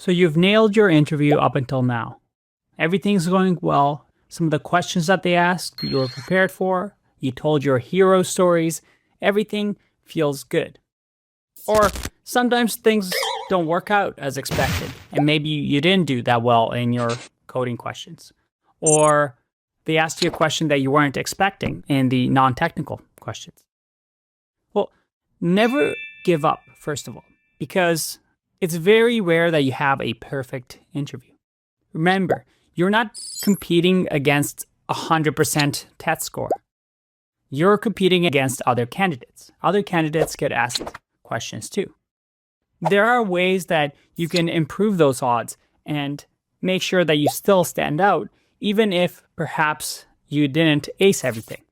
So you've nailed your interview up until now. Everything's going well. Some of the questions that they asked, you were prepared for. You told your hero stories. Everything feels good. Or sometimes things don't work out as expected, and maybe you didn't do that well in your coding questions. Or they asked you a question that you weren't expecting in the non-technical questions. Well, never give up, first of all, because it's very rare that you have a perfect interview. Remember, you're not competing against 100% test score. You're competing against other candidates. Other candidates get asked questions too. There are ways that you can improve those odds and make sure that you still stand out, even if perhaps you didn't ace everything.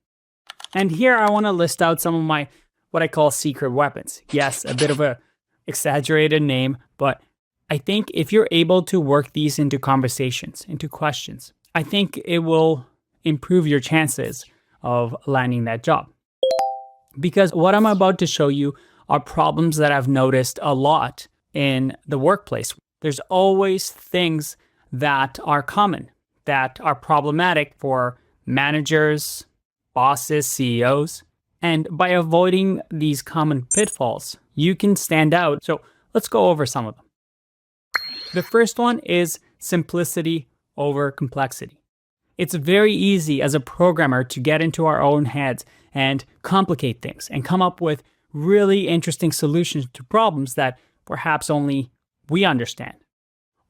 And here I want to list out some of my what I call secret weapons. Yes, a bit of a exaggerated name, but I think if you're able to work these into conversations, into questions, I think it will improve your chances of landing that job. Because what I'm about to show you are problems that I've noticed a lot in the workplace. There's always things that are common, that are problematic for managers, bosses, CEOs. And by avoiding these common pitfalls, you can stand out. So let's go over some of them. The first one is simplicity over complexity. It's very easy as a programmer to get into our own heads and complicate things and come up with really interesting solutions to problems that perhaps only we understand,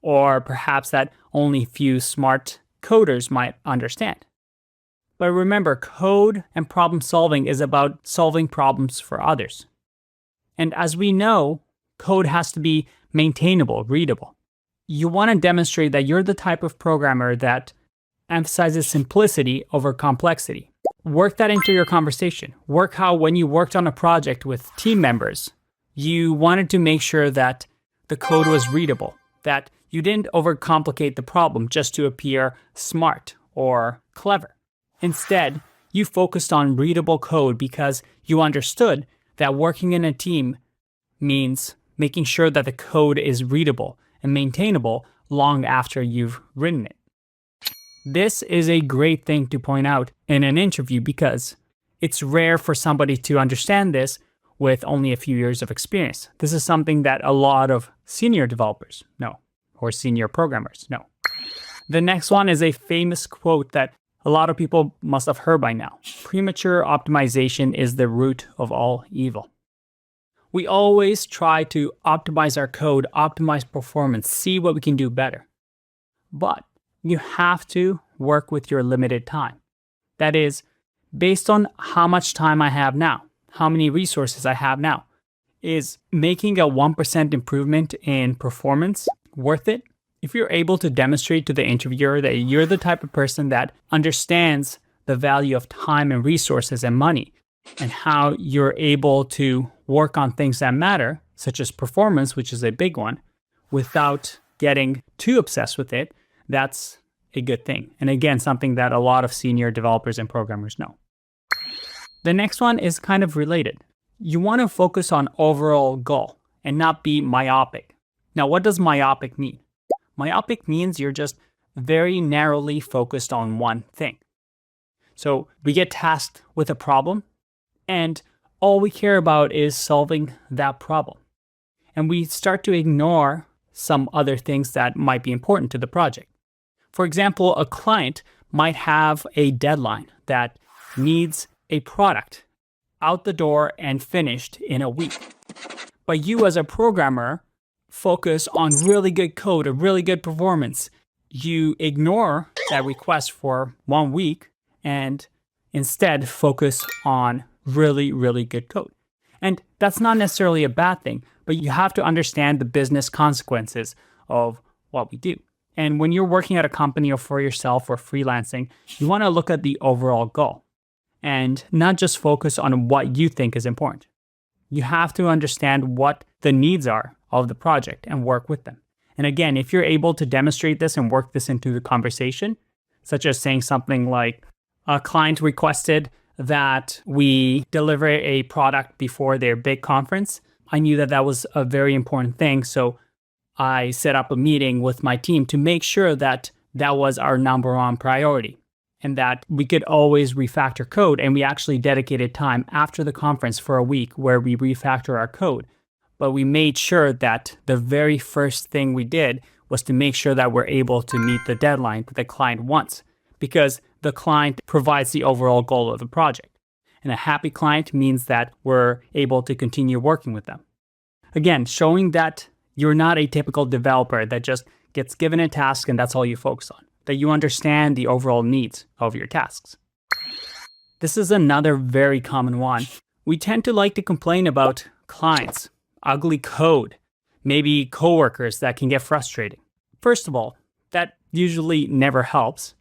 or perhaps that only few smart coders might understand. But remember, code and problem solving is about solving problems for others. And as we know, code has to be maintainable, readable. You want to demonstrate that you're the type of programmer that emphasizes simplicity over complexity. Work that into your conversation. Work how when you worked on a project with team members, you wanted to make sure that the code was readable, that you didn't overcomplicate the problem just to appear smart or clever. Instead, you focused on readable code because you understood that working in a team means making sure that the code is readable and maintainable long after you've written it. This is a great thing to point out in an interview because it's rare for somebody to understand this with only a few years of experience. This is something that a lot of senior developers know, or senior programmers know. The next one is a famous quote that a lot of people must have heard by now. Premature optimization is the root of all evil. We always try to optimize our code, optimize performance, see what we can do better. But you have to work with your limited time. That is, based on how much time I have now, how many resources I have now. Is making a 1% improvement in performance worth it? If you're able to demonstrate to the interviewer that you're the type of person that understands the value of time and resources and money, and how you're able to work on things that matter, such as performance, which is a big one, without getting too obsessed with it, that's a good thing. And again, something that a lot of senior developers and programmers know. The next one is kind of related. You want to focus on overall goal and not be myopic. Now, what does myopic mean? Myopic means you're just very narrowly focused on one thing. So we get tasked with a problem, and all we care about is solving that problem. And we start to ignore some other things that might be important to the project. For example, a client might have a deadline that needs a product out the door and finished in a week. But you as a programmer focus on really good code or really good performance. You ignore that request for 1 week and instead focus on really, really good code. And that's not necessarily a bad thing, but you have to understand the business consequences of what we do. And when you're working at a company or for yourself or freelancing, you want to look at the overall goal and not just focus on what you think is important. You have to understand what the needs are of the project and work with them. And again, if you're able to demonstrate this and work this into the conversation, such as saying something like, a client requested that we deliver a product before their big conference. I knew that that was a very important thing, so I set up a meeting with my team to make sure that that was our number one priority and that we could always refactor code. And we actually dedicated time after the conference for a week where we refactor our code. But we made sure that the very first thing we did was to make sure that we're able to meet the deadline that the client wants, because the client provides the overall goal of the project. And a happy client means that we're able to continue working with them. Again, showing that you're not a typical developer that just gets given a task and that's all you focus on, that you understand the overall needs of your tasks. This is another very common one. We tend to like to complain about clients, ugly code, maybe coworkers that can get frustrating. First of all, that usually never helps,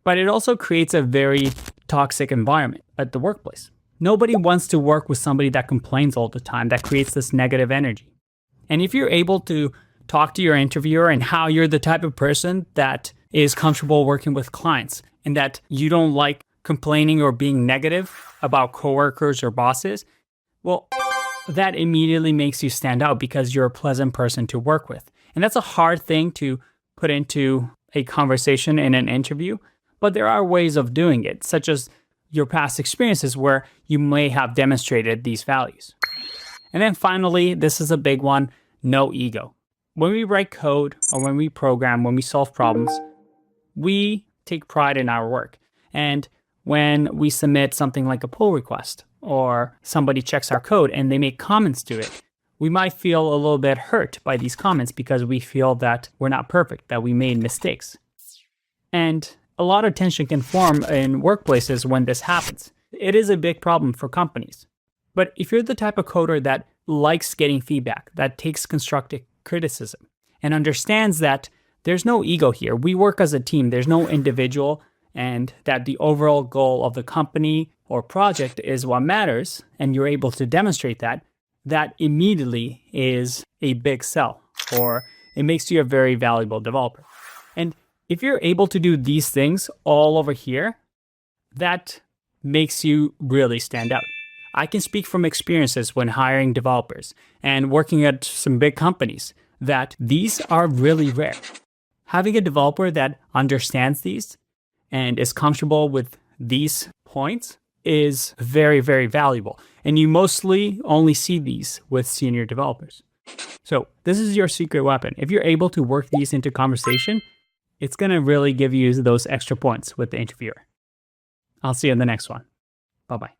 but it also creates a very toxic environment at the workplace. Nobody wants to work with somebody that complains all the time, that creates this negative energy. And if you're able to talk to your interviewer and how you're the type of person that is comfortable working with clients and that you don't like complaining or being negative about coworkers or bosses, well, that immediately makes you stand out because you're a pleasant person to work with. And that's a hard thing to put into a conversation in an interview, but there are ways of doing it, such as your past experiences where you may have demonstrated these values. And then finally, this is a big one, no ego. When we write code or when we program, when we solve problems, we take pride in our work. And when we submit something like a pull request or somebody checks our code and they make comments to it, we might feel a little bit hurt by these comments because we feel that we're not perfect, that we made mistakes. And a lot of tension can form in workplaces when this happens. It is a big problem for companies. But if you're the type of coder that likes getting feedback, that takes constructive criticism, and understands that there's no ego here, we work as a team, there's no individual, and that the overall goal of the company or project is what matters, and you're able to demonstrate that, that immediately is a big sell, or it makes you a very valuable developer. And if you're able to do these things all over here, that makes you really stand out. I can speak from experiences when hiring developers and working at some big companies that these are really rare. Having a developer that understands these and is comfortable with these points is very, very valuable. And you mostly only see these with senior developers. So this is your secret weapon. If you're able to work these into conversation, it's going to really give you those extra points with the interviewer. I'll see you in the next one. Bye-bye.